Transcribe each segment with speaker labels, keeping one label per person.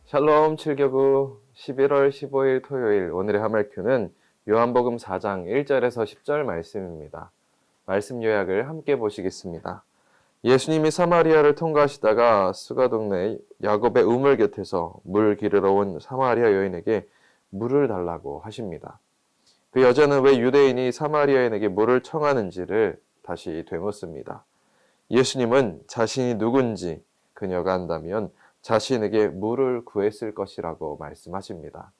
Speaker 1: 샬롬 7교구 11월 15일 토요일 오늘의 하멜큐는 요한복음 4장 1절에서 10절 말씀입니다. 말씀 요약을 함께 보시겠습니다. 예수님이 사마리아를 통과하시다가 수가 동네 야곱의 우물 곁에서 물 기르러 온 사마리아 여인에게 물을 달라고 하십니다. 그 여자는 왜 유대인이 사마리아인에게 물을 청하는지를 다시 되묻습니다. 예수님은 자신이 누군지 그녀가 안다면 자신에게 물을 구했을 것이라고 말씀하십니다.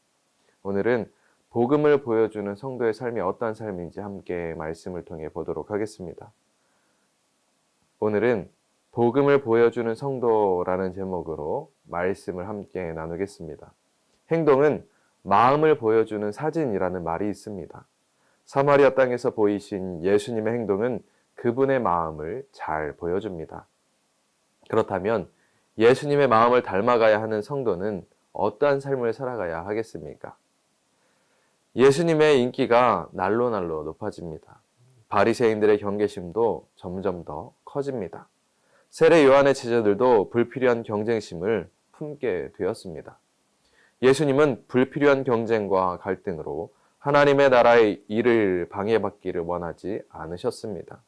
Speaker 1: 오늘은 복음을 보여주는 성도의 삶이 어떠한 삶인지 함께 말씀을 통해 보도록 하겠습니다. 오늘은 복음을 보여주는 성도라는 제목으로 말씀을 함께 나누겠습니다. 행동은 마음을 보여주는 사진이라는 말이 있습니다. 사마리아 땅에서 보이신 예수님의 행동은 그분의 마음을 잘 보여줍니다. 그렇다면 예수님의 마음을 닮아가야 하는 성도는 어떠한 삶을 살아가야 하겠습니까? 예수님의 인기가 날로 높아집니다. 바리새인들의 경계심도 점점 더 커집니다. 세례 요한의 제자들도 불필요한 경쟁심을 품게 되었습니다. 예수님은 불필요한 경쟁과 갈등으로 하나님의 나라의 일을 방해받기를 원하지 않으셨습니다.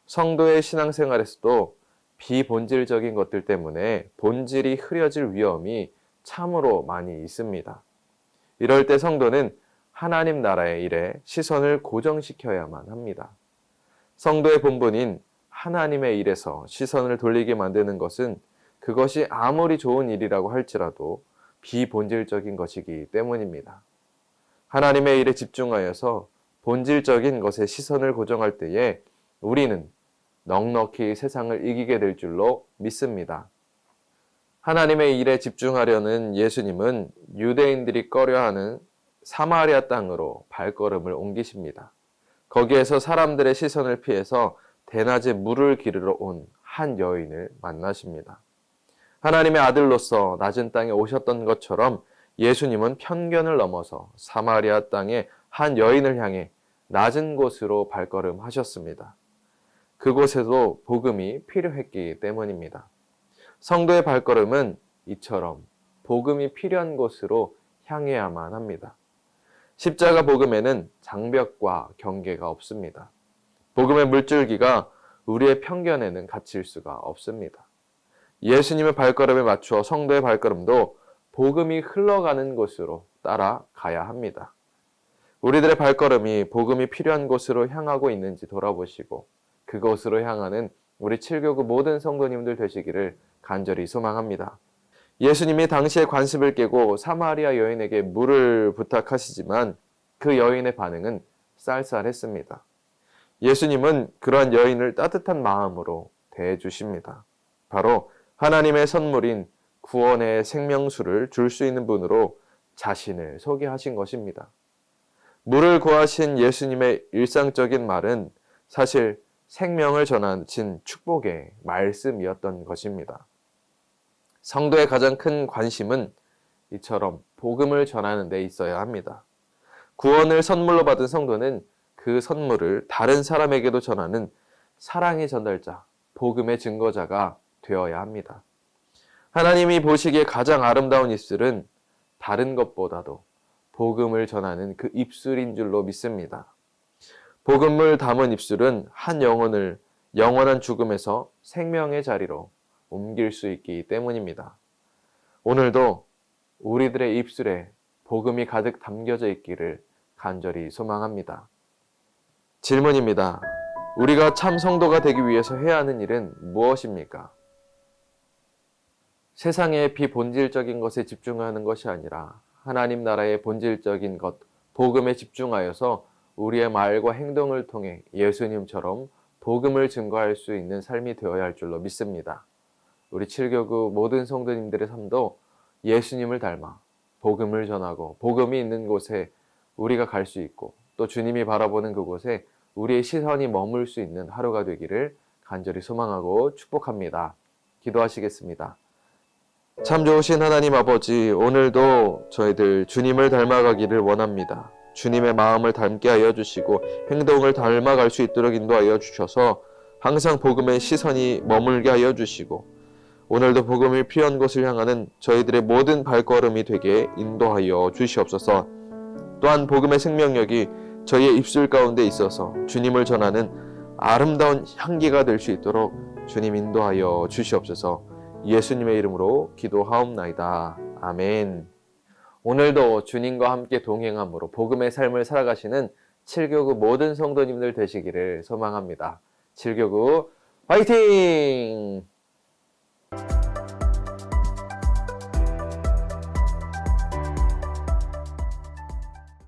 Speaker 1: 성도의 신앙생활에서도 비본질적인 것들 때문에 본질이 흐려질 위험이 참으로 많이 있습니다. 이럴 때 성도는 하나님 나라의 일에 시선을 고정시켜야만 합니다. 성도의 본분인 하나님의 일에서 시선을 돌리게 만드는 것은 그것이 아무리 좋은 일이라고 할지라도 비본질적인 것이기 때문입니다. 하나님의 일에 집중하여서 본질적인 것에 시선을 고정할 때에 우리는 넉넉히 세상을 이기게 될 줄로 믿습니다. 하나님의 일에 집중하려는 예수님은 유대인들이 꺼려하는 사마리아 땅으로 발걸음을 옮기십니다. 거기에서 사람들의 시선을 피해서 대낮에 물을 기르러 온 한 여인을 만나십니다. 하나님의 아들로서 낮은 땅에 오셨던 것처럼 예수님은 편견을 넘어서 사마리아 땅의 한 여인을 향해 낮은 곳으로 발걸음하셨습니다. 그곳에도 복음이 필요했기 때문입니다. 성도의 발걸음은 이처럼 복음이 필요한 곳으로 향해야만 합니다. 십자가 복음에는 장벽과 경계가 없습니다. 복음의 물줄기가 우리의 편견에는 갇힐 수가 없습니다. 예수님의 발걸음에 맞추어 성도의 발걸음도 복음이 흘러가는 곳으로 따라가야 합니다. 우리들의 발걸음이 복음이 필요한 곳으로 향하고 있는지 돌아보시고 그곳으로 향하는 우리 7교구 모든 성도님들 되시기를 간절히 소망합니다. 예수님이 당시의 관습을 깨고 사마리아 여인에게 물을 부탁하시지만 그 여인의 반응은 쌀쌀했습니다. 예수님은 그러한 여인을 따뜻한 마음으로 대해주십니다. 바로 하나님의 선물인 구원의 생명수를 줄 수 있는 분으로 자신을 소개하신 것입니다. 물을 구하신 예수님의 일상적인 말은 사실 생명을 전하신 축복의 말씀이었던 것입니다. 성도의 가장 큰 관심은 이처럼 복음을 전하는 데 있어야 합니다. 구원을 선물로 받은 성도는 그 선물을 다른 사람에게도 전하는 사랑의 전달자, 복음의 증거자가 되어야 합니다. 하나님이 보시기에 가장 아름다운 입술은 다른 것보다도 복음을 전하는 그 입술인 줄로 믿습니다. 복음을 담은 입술은 한 영혼을 영원한 죽음에서 생명의 자리로 옮길 수 있기 때문입니다. 오늘도 우리들의 입술에 복음이 가득 담겨져 있기를 간절히 소망합니다. 질문입니다. 우리가 참 성도가 되기 위해서 해야 하는 일은 무엇입니까? 세상의 비본질적인 것에 집중하는 것이 아니라 하나님 나라의 본질적인 것, 복음에 집중하여서 우리의 말과 행동을 통해 예수님처럼 복음을 증거할 수 있는 삶이 되어야 할 줄로 믿습니다. 우리 7교구 모든 성도님들의 삶도 예수님을 닮아 복음을 전하고 복음이 있는 곳에 우리가 갈 수 있고 또 주님이 바라보는 그곳에 우리의 시선이 머물 수 있는 하루가 되기를 간절히 소망하고 축복합니다. 기도하시겠습니다. 참 좋으신 하나님 아버지, 오늘도 저희들 주님을 닮아가기를 원합니다. 주님의 마음을 닮게 하여 주시고 행동을 닮아갈 수 있도록 인도하여 주셔서 항상 복음의 시선이 머물게 하여 주시고 오늘도 복음이 필요한 곳을 향하는 저희들의 모든 발걸음이 되게 인도하여 주시옵소서. 또한 복음의 생명력이 저희의 입술 가운데 있어서 주님을 전하는 아름다운 향기가 될 수 있도록 주님 인도하여 주시옵소서. 예수님의 이름으로 기도하옵나이다. 아멘. 오늘도 주님과 함께 동행함으로 복음의 삶을 살아가시는 7교구 모든 성도님들 되시기를 소망합니다. 7교구 화이팅!